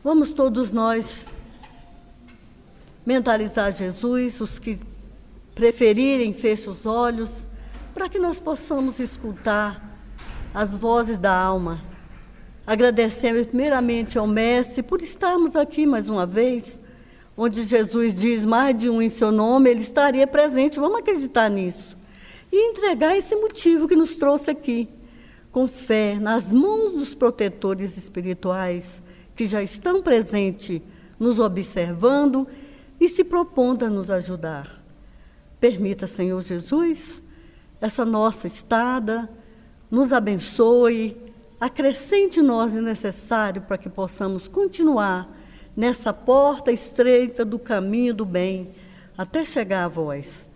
Vamos todos nós mentalizar Jesus, os que preferirem, fechem os olhos, para que nós possamos escutar as vozes da alma. Agradecemos primeiramente ao Mestre por estarmos aqui mais uma vez, onde Jesus diz mais de um em seu nome, ele estaria presente, vamos acreditar nisso. E entregar esse motivo que nos trouxe aqui, com fé, nas mãos dos protetores espirituais, que já estão presentes, nos observando e se propondo a nos ajudar. Permita, Senhor Jesus, essa nossa estada, nos abençoe, acrescente em nós o necessário para que possamos continuar nessa porta estreita do caminho do bem, até chegar a vós,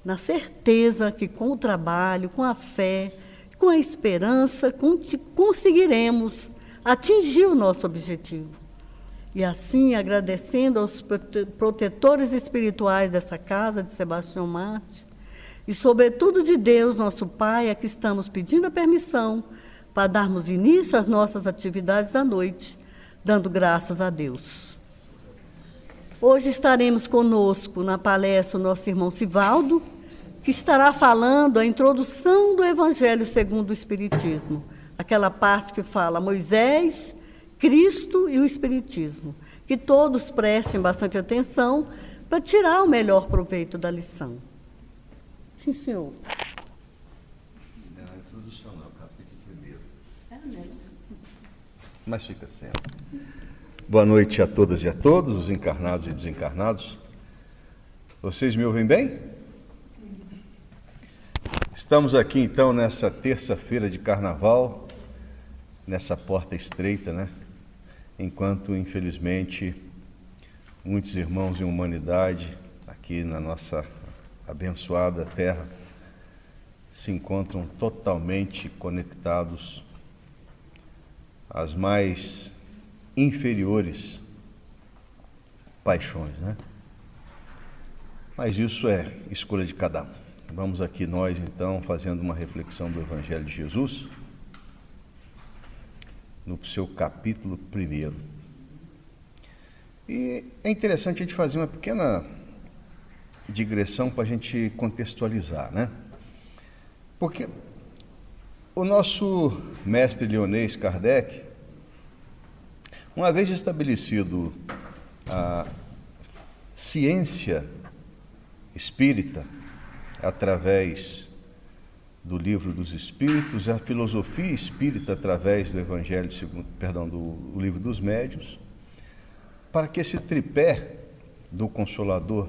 na certeza que com o trabalho, com a fé, com a esperança, conseguiremos atingir o nosso objetivo. E assim, agradecendo aos protetores espirituais dessa casa de Sebastião Marte, e sobretudo de Deus, nosso Pai, a que estamos pedindo a permissão para darmos início às nossas atividades da noite, dando graças a Deus. Hoje estaremos conosco na palestra o nosso irmão Sivaldo, que estará falando a introdução do Evangelho segundo o Espiritismo, aquela parte que fala Moisés, Cristo e o Espiritismo. Que todos prestem bastante atenção para tirar o melhor proveito da lição. Sim, senhor. Não, a introdução não, capítulo primeiro. Mesmo. Mas fica sendo. Boa noite a todas e a todos, os encarnados e desencarnados. Vocês me ouvem bem? Estamos aqui, então, nessa terça-feira de carnaval, nessa porta estreita, né? Enquanto, infelizmente, muitos irmãos em humanidade, aqui na nossa abençoada terra, se encontram totalmente conectados às mais inferiores paixões, né? Mas isso é escolha de cada um. Vamos aqui nós, então, fazendo uma reflexão do Evangelho de Jesus, no seu capítulo 1. E é interessante a gente fazer uma pequena digressão para a gente contextualizar, né? Porque o nosso mestre leonês Kardec, uma vez estabelecido a ciência espírita, através do Livro dos Espíritos, a filosofia espírita através do Evangelho do Livro dos Médiuns, para que esse tripé do Consolador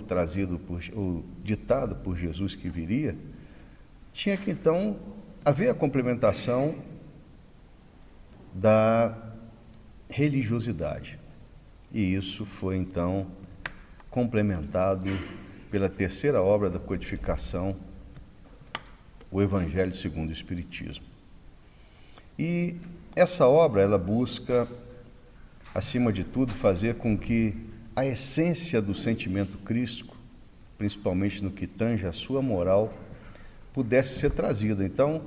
ou ditado por Jesus que viria, tinha que então haver a complementação da religiosidade. E isso foi então complementado pela terceira obra da codificação, o Evangelho segundo o Espiritismo. E essa obra, ela busca, acima de tudo, fazer com que a essência do sentimento crístico, principalmente no que tange a sua moral, pudesse ser trazida. Então,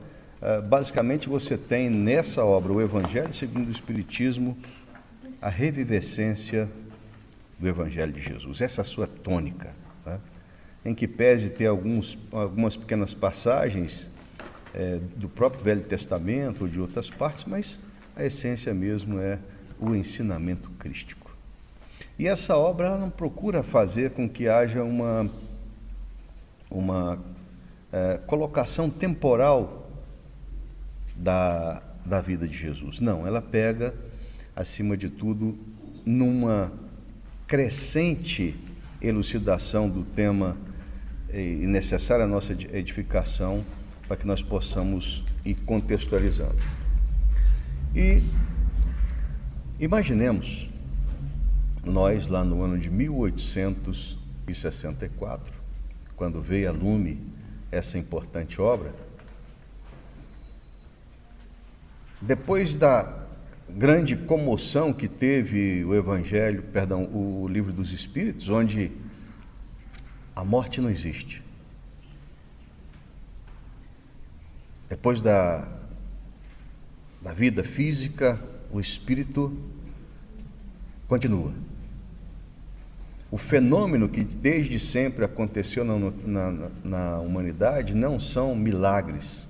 basicamente, você tem nessa obra, o Evangelho segundo o Espiritismo, a revivescência do Evangelho de Jesus. Essa é a sua tônica, tá? Em que pese ter algumas pequenas passagens do próprio Velho Testamento ou de outras partes, mas a essência mesmo é o ensinamento crístico. E essa obra ela não procura fazer com que haja uma colocação temporal da vida de Jesus. Não, ela pega, acima de tudo, numa crescente elucidação do tema e necessária a nossa edificação para que nós possamos ir contextualizando. E imaginemos nós lá no ano de 1864, quando veio a lume essa importante obra, depois da grande comoção que teve o Livro dos Espíritos, onde a morte não existe. Depois da vida física, o espírito Continua. O fenômeno que desde sempre aconteceu na humanidade não são milagres,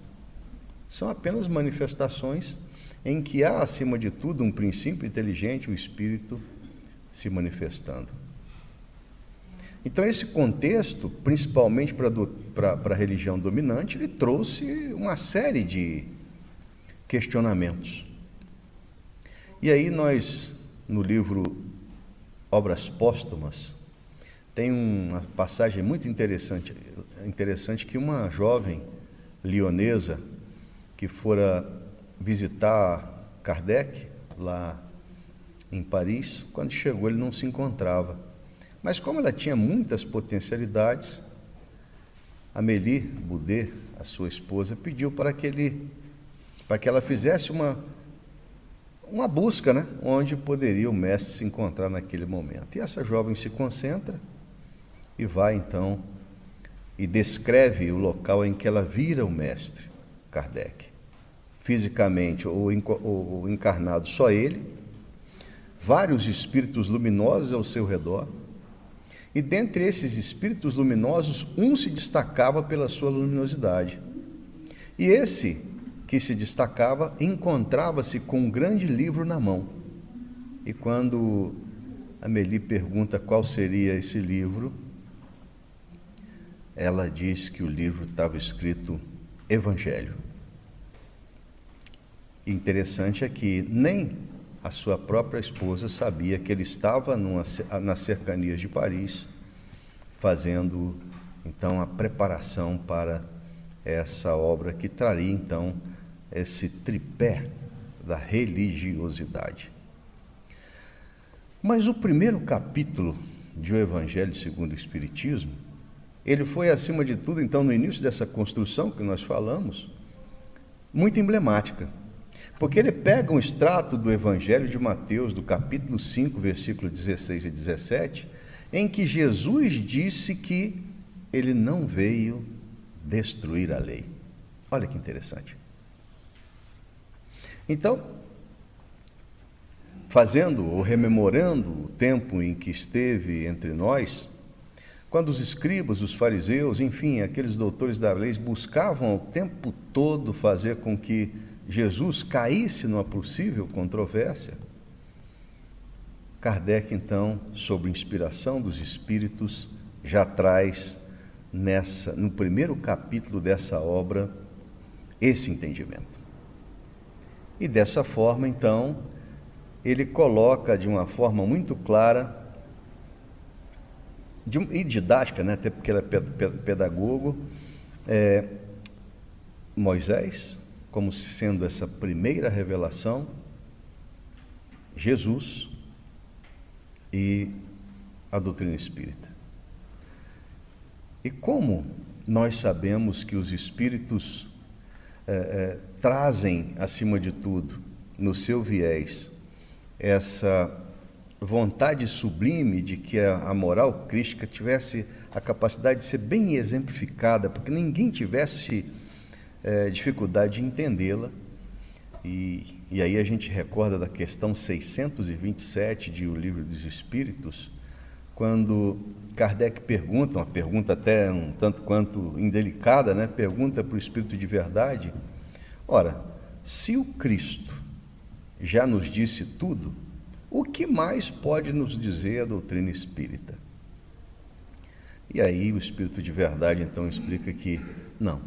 são apenas manifestações em que há, acima de tudo, um princípio inteligente, o Espírito se manifestando. Então, esse contexto, principalmente para a religião dominante, ele trouxe uma série de questionamentos. E aí nós, no livro Obras Póstumas, tem uma passagem muito interessante que uma jovem lionesa que fora visitar Kardec lá em Paris, quando chegou ele não se encontrava. Mas como ela tinha muitas potencialidades, Amélie Boudet, a sua esposa, pediu para que ela fizesse uma busca, né, onde poderia o mestre se encontrar naquele momento. E essa jovem se concentra e vai então e descreve o local em que ela vira o mestre Kardec. Fisicamente ou encarnado só ele, vários espíritos luminosos ao seu redor, e dentre esses espíritos luminosos, um se destacava pela sua luminosidade. E esse que se destacava encontrava-se com um grande livro na mão. E quando Amélie pergunta qual seria esse livro, ela diz que o livro estava escrito Evangelho. E interessante é que nem a sua própria esposa sabia que ele estava nas cercanias de Paris, fazendo então a preparação para essa obra que traria então esse tripé da religiosidade. Mas o primeiro capítulo de O Evangelho segundo o Espiritismo, ele foi, acima de tudo, então, no início dessa construção que nós falamos, muito emblemática. Porque ele pega um extrato do Evangelho de Mateus, do capítulo 5, versículos 16 e 17, em que Jesus disse que ele não veio destruir a lei. Olha que interessante. Então, fazendo ou rememorando o tempo em que esteve entre nós, quando os escribas, os fariseus, enfim, aqueles doutores da lei buscavam o tempo todo fazer com que Jesus caísse numa possível controvérsia, Kardec, então, sob inspiração dos Espíritos, já traz no primeiro capítulo dessa obra esse entendimento. E dessa forma, então, ele coloca de uma forma muito clara e didática, né? Até porque ele é pedagogo, Moisés, como sendo essa primeira revelação, Jesus e a doutrina espírita. E como nós sabemos que os espíritos trazem, acima de tudo, no seu viés, essa vontade sublime de que a moral crística tivesse a capacidade de ser bem exemplificada, porque ninguém tivesse dificuldade de entendê-la, e aí a gente recorda da questão 627 de O Livro dos Espíritos, quando Kardec pergunta, uma pergunta até um tanto quanto indelicada, né? Pergunta para o Espírito de Verdade: ora, se o Cristo já nos disse tudo, o que mais pode nos dizer a doutrina espírita? E aí o Espírito de Verdade então explica que não,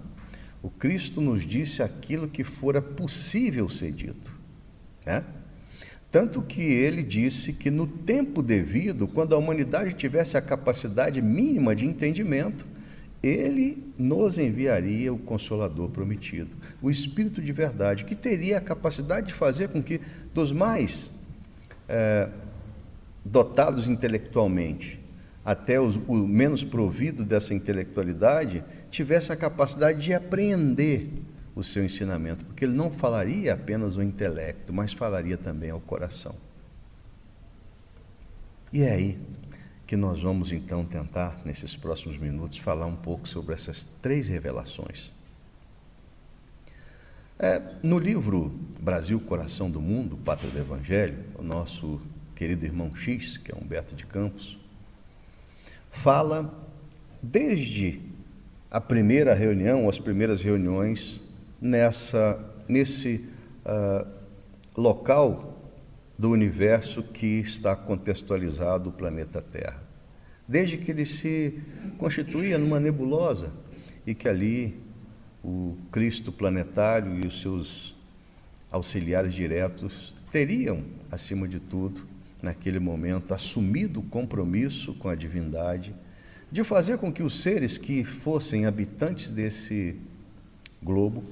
o Cristo nos disse aquilo que fora possível ser dito, né? Tanto que ele disse que no tempo devido, quando a humanidade tivesse a capacidade mínima de entendimento, ele nos enviaria o Consolador prometido, o Espírito de Verdade, que teria a capacidade de fazer com que dos mais dotados intelectualmente até o menos provido dessa intelectualidade tivesse a capacidade de apreender o seu ensinamento, porque ele não falaria apenas ao intelecto, mas falaria também ao coração. E é aí que nós vamos então tentar, nesses próximos minutos, falar um pouco sobre essas três revelações. No livro Brasil, Coração do Mundo, Pátria do Evangelho, o nosso querido irmão X, que é Humberto de Campos, fala desde a primeira reunião, as primeiras reuniões, nesse local do universo que está contextualizado o planeta Terra. Desde que ele se constituía numa nebulosa e que ali o Cristo planetário e os seus auxiliares diretos teriam, acima de tudo, naquele momento, assumido o compromisso com a divindade de fazer com que os seres que fossem habitantes desse globo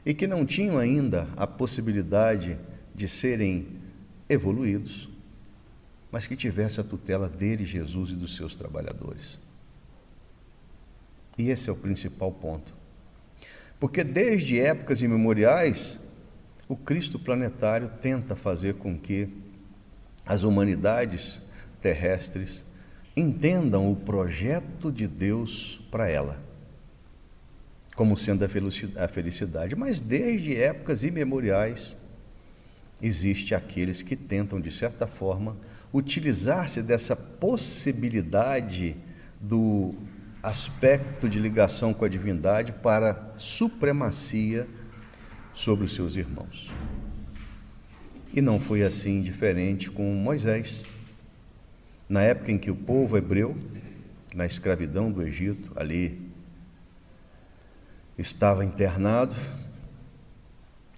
e que não tinham ainda a possibilidade de serem evoluídos, mas que tivesse a tutela dele, Jesus, e dos seus trabalhadores. E esse é o principal ponto. Porque desde épocas imemoriais, o Cristo planetário tenta fazer com que as humanidades terrestres entendam o projeto de Deus para ela, como sendo a felicidade. Mas desde épocas imemoriais, existe aqueles que tentam, de certa forma, utilizar-se dessa possibilidade do aspecto de ligação com a divindade para supremacia sobre os seus irmãos. E não foi assim diferente com Moisés. Na época em que o povo hebreu, na escravidão do Egito, ali estava internado,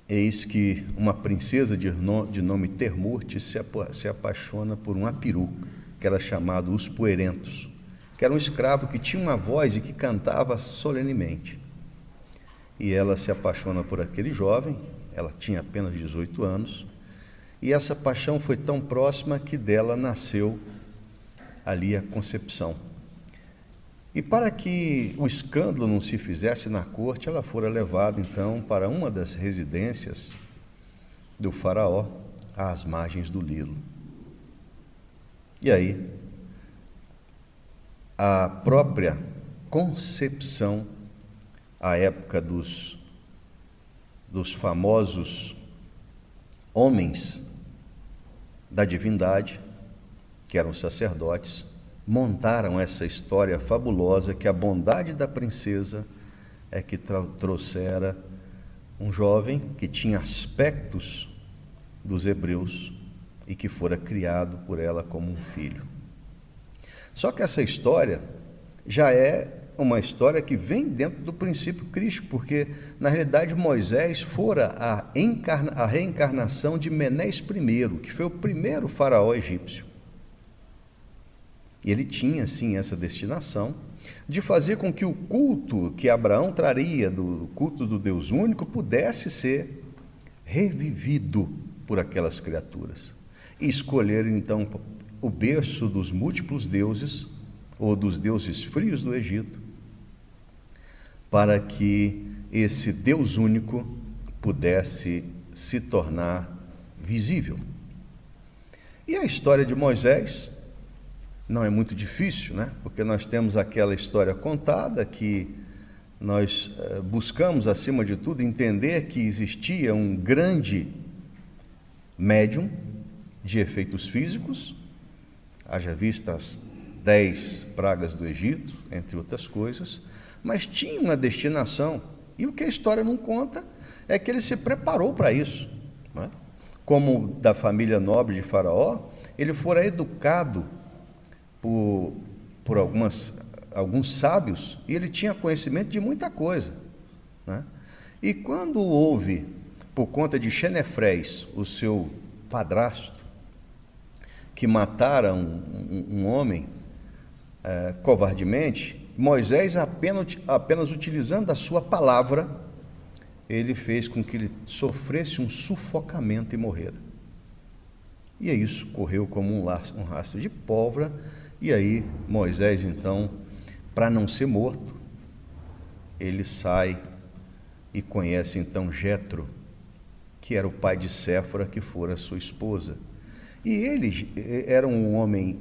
eis que uma princesa de nome Termurte se apaixona por um apiru, que era chamado Os Poerentos, que era um escravo que tinha uma voz e que cantava solenemente. E ela se apaixona por aquele jovem, ela tinha apenas 18 anos, e essa paixão foi tão próxima que dela nasceu ali a concepção. E para que o escândalo não se fizesse na corte, ela fora levada então para uma das residências do faraó, às margens do Nilo. E aí, a própria concepção, à época dos famosos homens da divindade, que eram sacerdotes, montaram essa história fabulosa que a bondade da princesa é que trouxera um jovem que tinha aspectos dos hebreus e que fora criado por ela como um filho. Só que essa história já é uma história que vem dentro do princípio crístico, porque na realidade Moisés fora a reencarnação de Menés I, que foi o primeiro faraó egípcio. E ele tinha, sim, essa destinação de fazer com que o culto que Abraão traria, do culto do Deus único, pudesse ser revivido por aquelas criaturas. E escolher, então, o berço dos múltiplos deuses, ou dos deuses frios do Egito, para que esse Deus único pudesse se tornar visível. E a história de Moisés não é muito difícil, né? Porque nós temos aquela história contada que nós buscamos, acima de tudo, entender que existia um grande médium de efeitos físicos, haja vista as 10 pragas do Egito, entre outras coisas, mas tinha uma destinação. E o que a história não conta é que ele se preparou para isso, né? Como da família nobre de Faraó, ele fora educado por alguns sábios, e ele tinha conhecimento de muita coisa, né? E quando houve, por conta de Xenefrés, o seu padrasto, que mataram um homem covardemente, Moisés, apenas utilizando a sua palavra, ele fez com que ele sofresse um sufocamento e morrera. E isso correu como um rastro de pólvora. E aí Moisés, então, para não ser morto, ele sai e conhece então Jetro, que era o pai de Séfora, que fora sua esposa. E ele era um homem,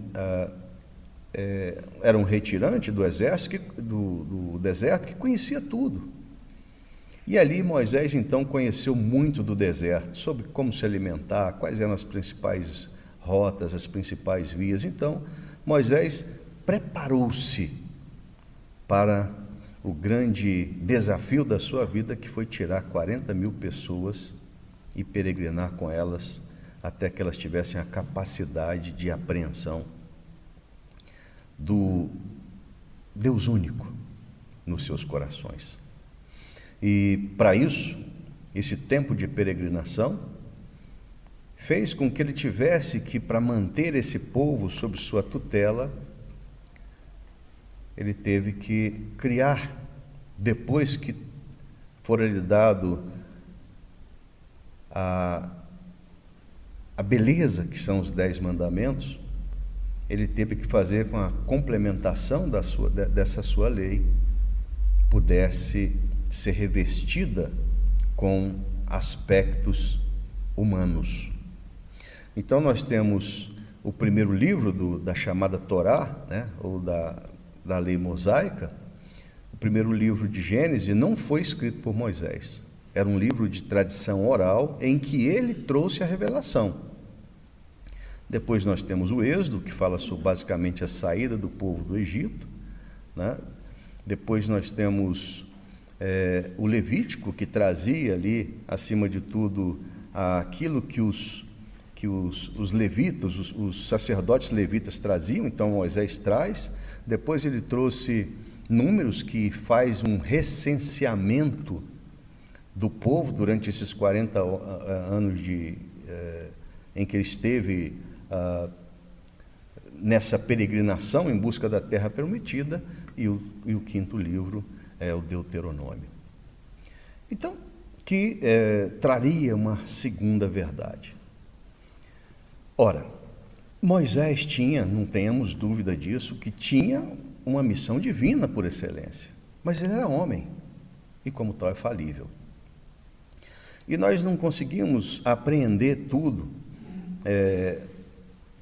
era um retirante do exército, do deserto, que conhecia tudo. E ali Moisés então conheceu muito do deserto, sobre como se alimentar, quais eram as principais rotas, as principais vias. Então, Moisés preparou-se para o grande desafio da sua vida, que foi tirar 40.000 pessoas e peregrinar com elas até que elas tivessem a capacidade de apreensão do Deus único nos seus corações. E para isso, esse tempo de peregrinação fez com que ele tivesse que, para manter esse povo sob sua tutela, ele teve que criar, depois que fora lhe dado a beleza que são os 10 mandamentos, ele teve que fazer com a complementação dessa sua lei, pudesse ser revestida com aspectos humanos. Então nós temos o primeiro livro da chamada Torá, né, ou da lei mosaica. O primeiro livro de Gênesis não foi escrito por Moisés, era um livro de tradição oral em que ele trouxe a revelação. Depois nós temos o Êxodo, que fala sobre basicamente a saída do povo do Egito, né? Depois nós temos o Levítico, que trazia ali, acima de tudo, aquilo que os levitas, os sacerdotes levitas traziam. Então Moisés traz. Depois ele trouxe Números, que faz um recenseamento do povo durante esses 40 anos em que ele esteve nessa peregrinação em busca da terra prometida. E o quinto livro é o Deuteronômio. Então, que traria uma segunda verdade. Ora, Moisés tinha, não tenhamos dúvida disso, que tinha uma missão divina por excelência, mas ele era homem e, como tal, é falível. E nós não conseguimos apreender tudo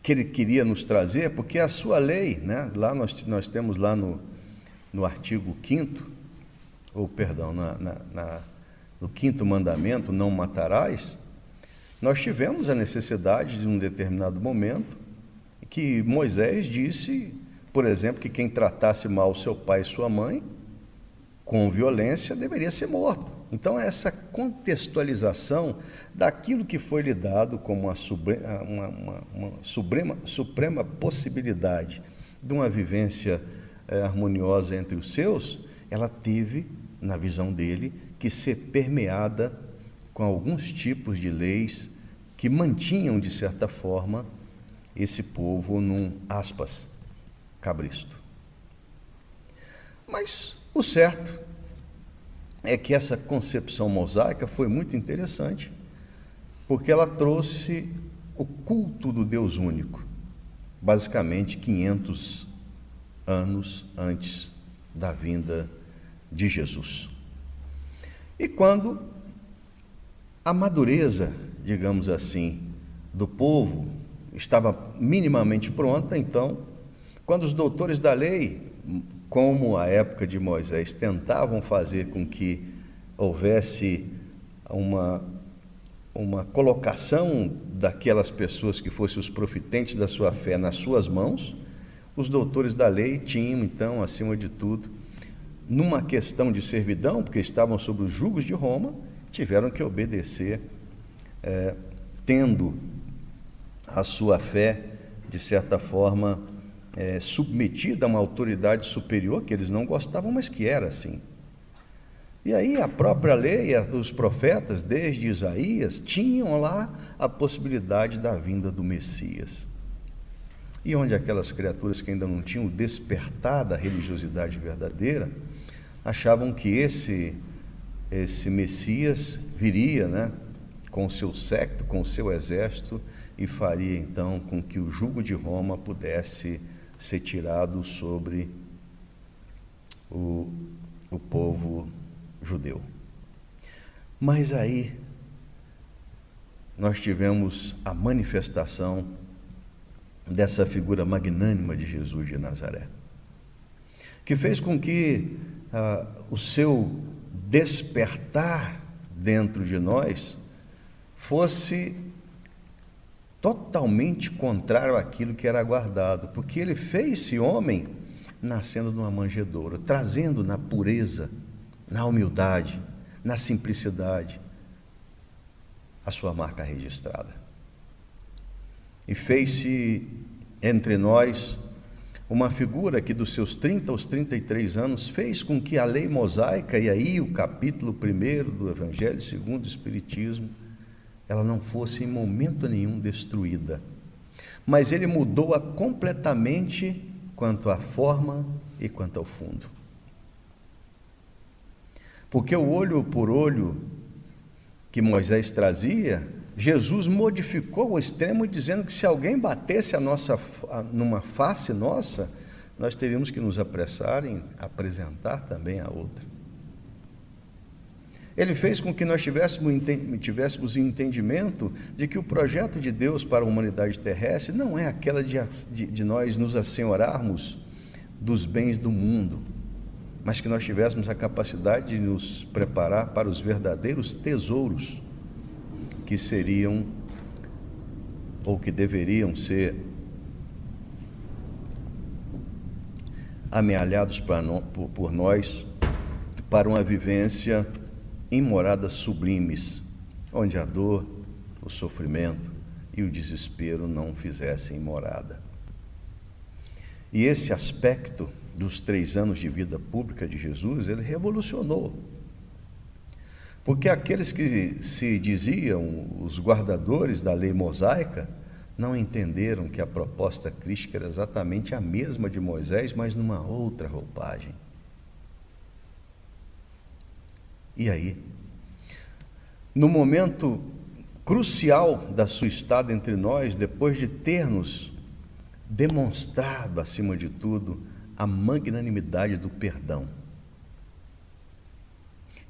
que ele queria nos trazer, porque a sua lei, né, lá nós temos lá no artigo 5º, ou perdão, no 5º mandamento, não matarás, nós tivemos a necessidade de um determinado momento que Moisés disse, por exemplo, que quem tratasse mal seu pai e sua mãe com violência deveria ser morto. Então, essa contextualização daquilo que foi lhe dado como uma suprema possibilidade de uma vivência harmoniosa entre os seus, ela teve, na visão dele, que ser permeada com alguns tipos de leis que mantinham, de certa forma, esse povo num, aspas, cabristo. Mas o certo é que essa concepção mosaica foi muito interessante, porque ela trouxe o culto do Deus único, basicamente 500 anos antes da vinda de Jesus. E quando a madureza, digamos assim, do povo estava minimamente pronta, então, quando os doutores da lei, como a época de Moisés, tentavam fazer com que houvesse uma colocação daquelas pessoas que fossem os profitentes da sua fé nas suas mãos, os doutores da lei tinham, então, acima de tudo, numa questão de servidão, porque estavam sob os jugos de Roma, tiveram que obedecer, tendo a sua fé, de certa forma, submetida a uma autoridade superior, que eles não gostavam, mas que era assim. E aí a própria lei, os profetas, desde Isaías, tinham lá a possibilidade da vinda do Messias. E onde aquelas criaturas que ainda não tinham despertado da religiosidade verdadeira, achavam que esse Messias viria, né, com o seu séquito, com o seu exército, e faria então com que o jugo de Roma pudesse ser tirado sobre o povo judeu. Mas aí nós tivemos a manifestação dessa figura magnânima de Jesus de Nazaré, que fez com que o seu despertar dentro de nós fosse totalmente contrário àquilo que era aguardado, porque ele fez esse homem nascendo numa manjedoura, trazendo na pureza, na humildade, na simplicidade, a sua marca registrada. E fez-se entre nós uma figura que dos seus 30 aos 33 anos fez com que a lei mosaica, e aí o capítulo 1 do Evangelho segundo o Espiritismo, ela não fosse em momento nenhum destruída, mas ele mudou-a completamente quanto à forma e quanto ao fundo. Porque o olho por olho que Moisés trazia, Jesus modificou ao extremo, dizendo que se alguém batesse numa face nossa, nós teríamos que nos apressar em apresentar também a outra. Ele fez com que nós tivéssemos entendimento de que o projeto de Deus para a humanidade terrestre não é aquela de nós nos assenhorarmos dos bens do mundo, mas que nós tivéssemos a capacidade de nos preparar para os verdadeiros tesouros que seriam, ou que deveriam ser, amealhados por nós para uma vivência em moradas sublimes, onde a dor, o sofrimento e o desespero não fizessem morada. E esse aspecto dos 3 anos de vida pública de Jesus, ele revolucionou. Porque aqueles que se diziam os guardadores da lei mosaica, não entenderam que a proposta crística era exatamente a mesma de Moisés, mas numa outra roupagem. E aí, no momento crucial da sua estada entre nós, depois de ter-nos demonstrado, acima de tudo, a magnanimidade do perdão,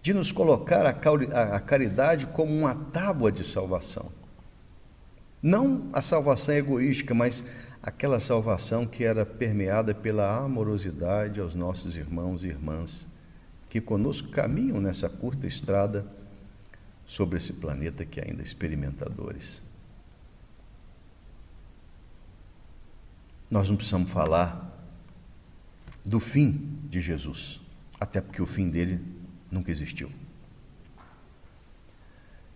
de nos colocar a caridade como uma tábua de salvação. Não a salvação egoística, mas aquela salvação que era permeada pela amorosidade aos nossos irmãos e irmãs que conosco caminham nessa curta estrada sobre esse planeta que ainda é experimentadores. Nós não precisamos falar do fim de Jesus, até porque o fim dele nunca existiu.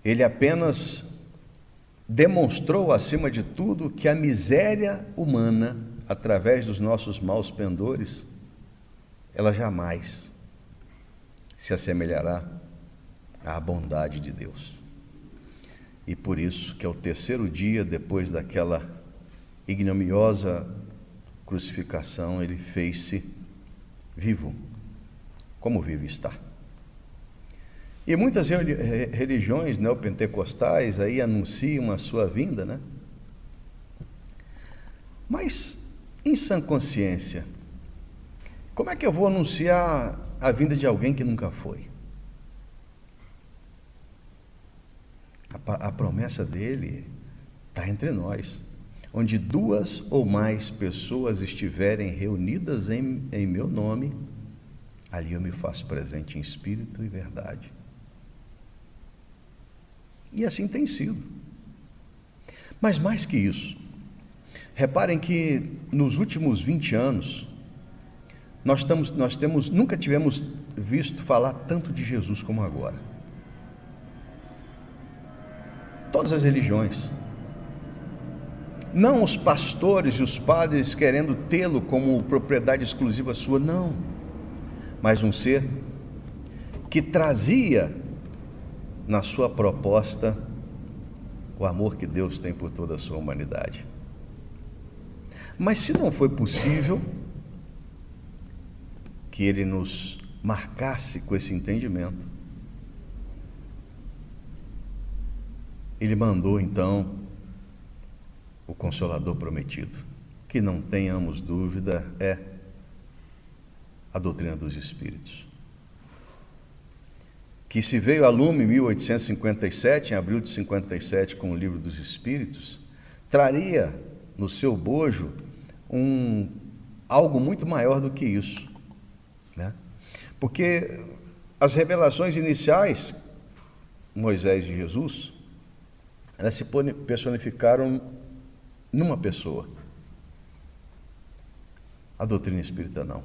Ele apenas demonstrou, acima de tudo, que a miséria humana, através dos nossos maus pendores, ela jamais se assemelhará à bondade de Deus. E por isso que ao 3º dia, depois daquela ignominiosa crucificação, ele fez-se vivo, como vive está. E muitas religiões neopentecostais aí anunciam a sua vinda, né? Mas, em sã consciência, como é que eu vou anunciar a vinda de alguém que nunca foi? A promessa dele está entre nós. Onde 2 ou mais pessoas estiverem reunidas em meu nome, ali eu me faço presente em espírito e verdade. E assim tem sido. Mas mais que isso, reparem que nos últimos 20 anos, nunca tivemos visto falar tanto de Jesus como agora. Todas as religiões. Não os pastores e os padres querendo tê-lo como propriedade exclusiva sua, não. Mas um ser que trazia na sua proposta o amor que Deus tem por toda a sua humanidade. Mas se não foi possível que ele nos marcasse com esse entendimento, ele mandou então o Consolador prometido, que não tenhamos dúvida é a doutrina dos Espíritos, que se veio a lume em 1857, em abril de 57, com o Livro dos Espíritos, traria no seu bojo algo muito maior do que isso, né? Porque as revelações iniciais, Moisés e Jesus, elas se personificaram numa pessoa. A doutrina espírita não.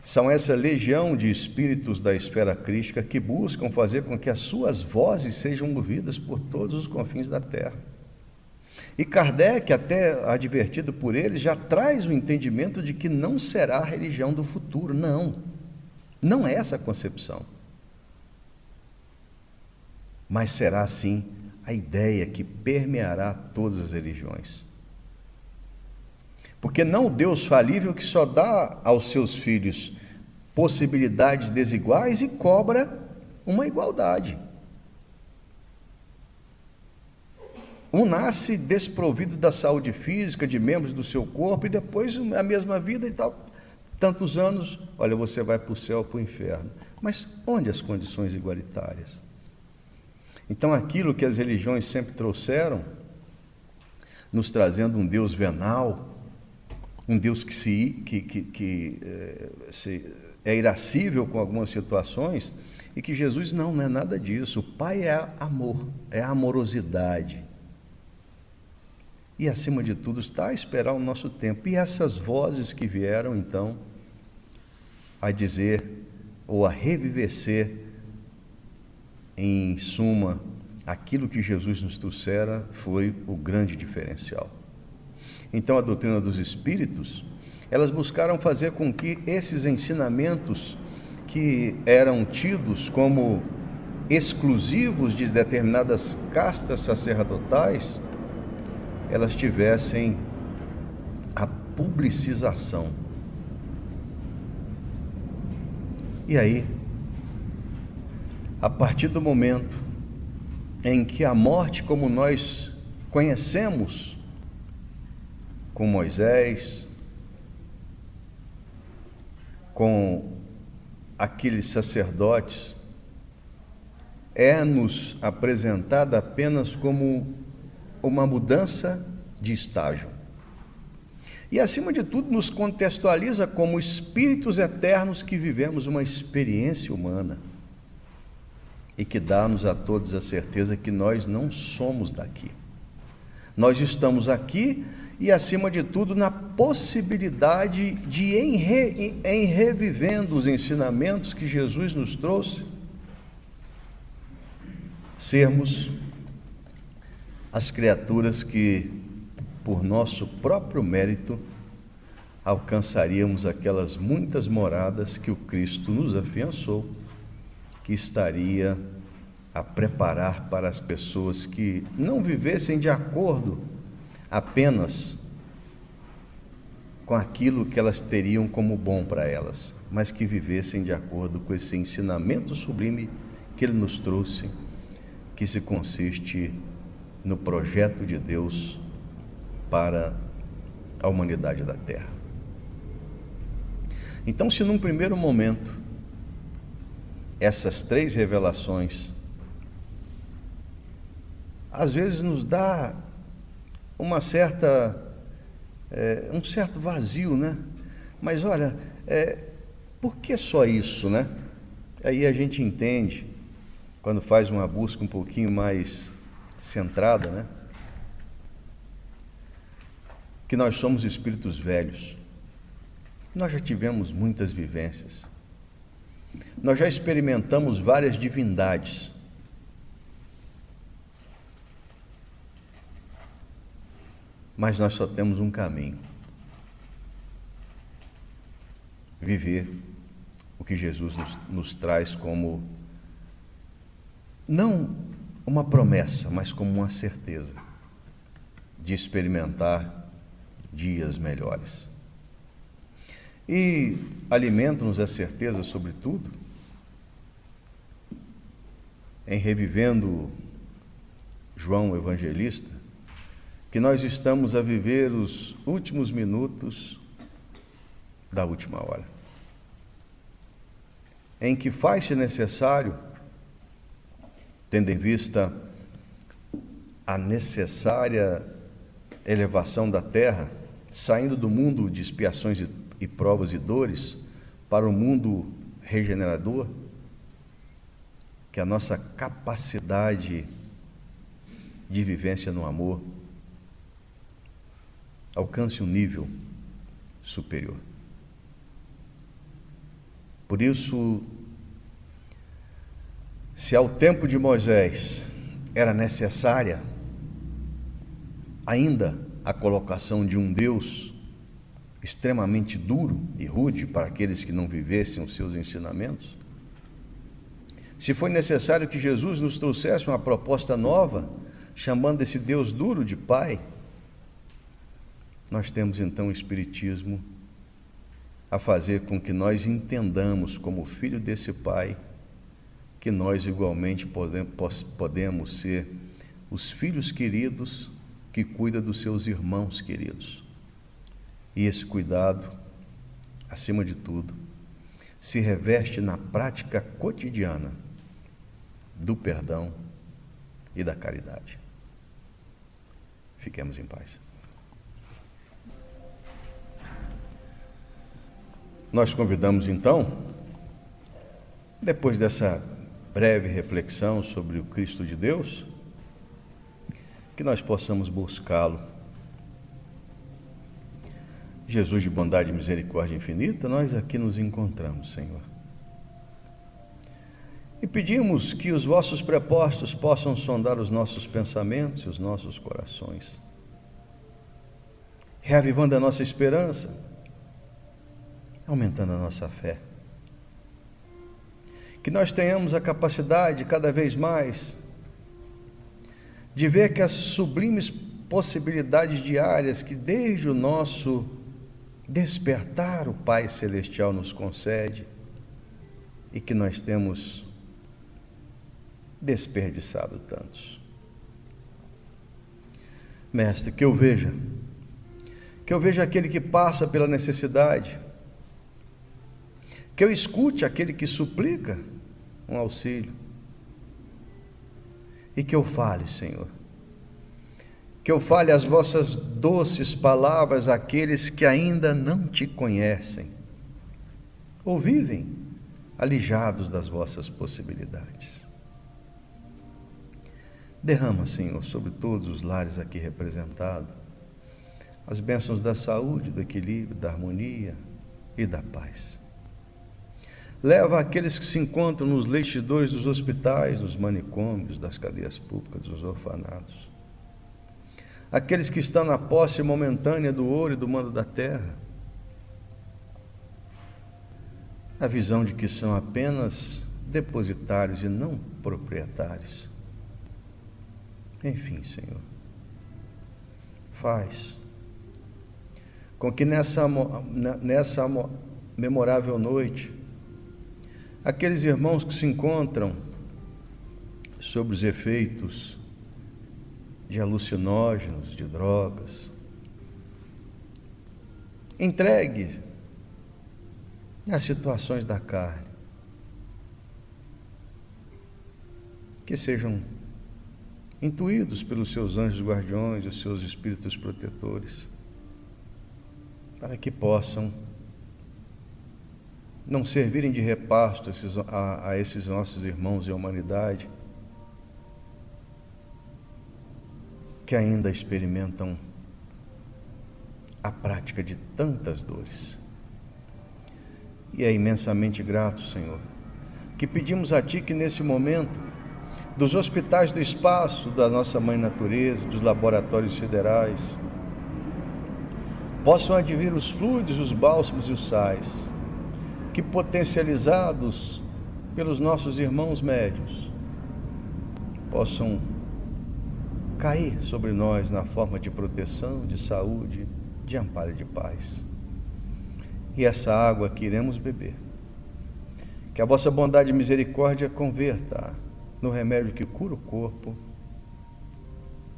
São essa legião de espíritos da esfera crística que buscam fazer com que as suas vozes sejam ouvidas por todos os confins da terra. E Kardec, até advertido por ele, já traz o entendimento de que não será a religião do futuro. Não é essa a concepção. Mas será, sim, a ideia que permeará todas as religiões. Porque não o Deus falível que só dá aos seus filhos possibilidades desiguais e cobra uma igualdade. Um nasce desprovido da saúde física, de membros do seu corpo, e depois a mesma vida e tal, tantos anos, olha, você vai para o céu ou para o inferno. Mas onde as condições igualitárias? Então, aquilo que as religiões sempre trouxeram, nos trazendo um Deus venal, um Deus que é irascível com algumas situações, e que Jesus não é nada disso. O Pai é amor, é amorosidade. E, acima de tudo, está a esperar o nosso tempo. E essas vozes que vieram, então, a dizer, ou a revivecer, em suma, aquilo que Jesus nos trouxera, foi o grande diferencial. Então, a doutrina dos espíritos, elas buscaram fazer com que esses ensinamentos que eram tidos como exclusivos de determinadas castas sacerdotais, elas tivessem a publicização. E aí, a partir do momento em que a morte, como nós conhecemos, com Moisés, com aqueles sacerdotes, é-nos apresentada apenas como uma mudança de estágio. E, acima de tudo, nos contextualiza como espíritos eternos que vivemos uma experiência humana e que dá-nos a todos a certeza que nós não somos daqui. Nós estamos aqui e, acima de tudo, na possibilidade de, em revivendo os ensinamentos que Jesus nos trouxe, sermos as criaturas que, por nosso próprio mérito, alcançaríamos aquelas muitas moradas que o Cristo nos afiançou, que estaria a preparar para as pessoas que não vivessem de acordo apenas com aquilo que elas teriam como bom para elas, mas que vivessem de acordo com esse ensinamento sublime que Ele nos trouxe, que se consiste no projeto de Deus para a humanidade da Terra. Então, se num primeiro momento essas três revelações às vezes nos dá um certo vazio, né? Mas olha, por que só isso, né? Aí a gente entende, quando faz uma busca um pouquinho mais centrada, né? Que nós somos espíritos velhos. Nós já tivemos muitas vivências. Nós já experimentamos várias divindades. Mas nós só temos um caminho: viver o que Jesus nos traz como, não uma promessa, mas como uma certeza de experimentar dias melhores. E alimenta-nos a certeza, sobretudo, em revivendo João Evangelista, que nós estamos a viver os últimos minutos da última hora, em que faz-se necessário, tendo em vista a necessária elevação da terra, saindo do mundo de expiações e provas e dores para o mundo regenerador, que a nossa capacidade de vivência no amor alcance um nível superior. Por isso, se ao tempo de Moisés era necessária ainda a colocação de um Deus extremamente duro e rude para aqueles que não vivessem os seus ensinamentos, se foi necessário que Jesus nos trouxesse uma proposta nova, chamando esse Deus duro de Pai, nós temos então o Espiritismo a fazer com que nós entendamos, como filho desse Pai, que nós igualmente podemos ser os filhos queridos que cuidam dos seus irmãos queridos. E esse cuidado, acima de tudo, se reveste na prática cotidiana do perdão e da caridade. Fiquemos em paz. Nós convidamos então, depois dessa breve reflexão sobre o Cristo de Deus, que nós possamos buscá-lo. Jesus de bondade e misericórdia infinita, nós aqui nos encontramos, Senhor. E pedimos que os vossos prepostos possam sondar os nossos pensamentos e os nossos corações, reavivando a nossa esperança, aumentando a nossa fé. Que nós tenhamos a capacidade, cada vez mais, de ver que as sublimes possibilidades diárias que desde o nosso despertar o Pai Celestial nos concede e que nós temos desperdiçado tantos. Mestre, que eu veja aquele que passa pela necessidade, que eu escute aquele que suplica um auxílio, e que eu fale, Senhor, que eu fale as vossas doces palavras àqueles que ainda não te conhecem, ou vivem alijados das vossas possibilidades. Derrama, Senhor, sobre todos os lares aqui representados, as bênçãos da saúde, do equilíbrio, da harmonia e da paz. Leva aqueles que se encontram nos leitidores dos hospitais, dos manicômios, das cadeias públicas, dos orfanatos. Aqueles que estão na posse momentânea do ouro e do mando da terra. A visão de que são apenas depositários e não proprietários. Enfim, Senhor, faz com que nessa memorável noite, aqueles irmãos que se encontram sob os efeitos de alucinógenos, de drogas, entregue às situações da carne, que sejam intuídos pelos seus anjos guardiões, os seus espíritos protetores, para que possam não servirem de repasto a esses nossos irmãos e a humanidade que ainda experimentam a prática de tantas dores. E é imensamente grato, Senhor, que pedimos a Ti que nesse momento, dos hospitais do espaço, da nossa Mãe Natureza, dos laboratórios siderais, possam advir os fluidos, os bálsamos e os sais, que potencializados pelos nossos irmãos médiuns, possam cair sobre nós na forma de proteção, de saúde, de amparo e de paz. E essa água que iremos beber, que a vossa bondade e misericórdia converta no remédio que cura o corpo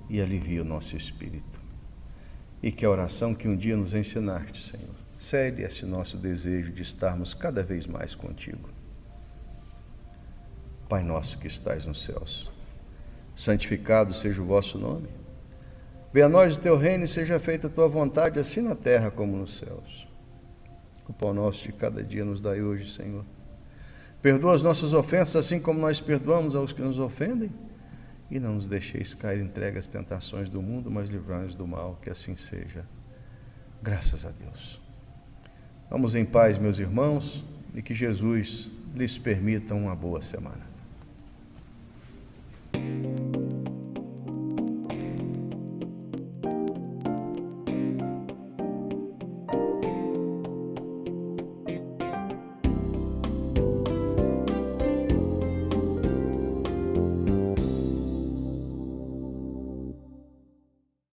e alivia o nosso espírito. E que a oração que um dia nos ensinaste, Senhor, cede esse nosso desejo de estarmos cada vez mais contigo. Pai nosso que estais nos céus, santificado seja o vosso nome. Venha a nós o teu reino e seja feita a tua vontade, assim na terra como nos céus. O pão nosso de cada dia nos dai hoje, Senhor. Perdoa as nossas ofensas, assim como nós perdoamos aos que nos ofendem. e não nos deixeis cair entregue às tentações do mundo, mas livrai-nos do mal, que assim seja. Graças a Deus. Vamos em paz, meus irmãos, e que Jesus lhes permita uma boa semana.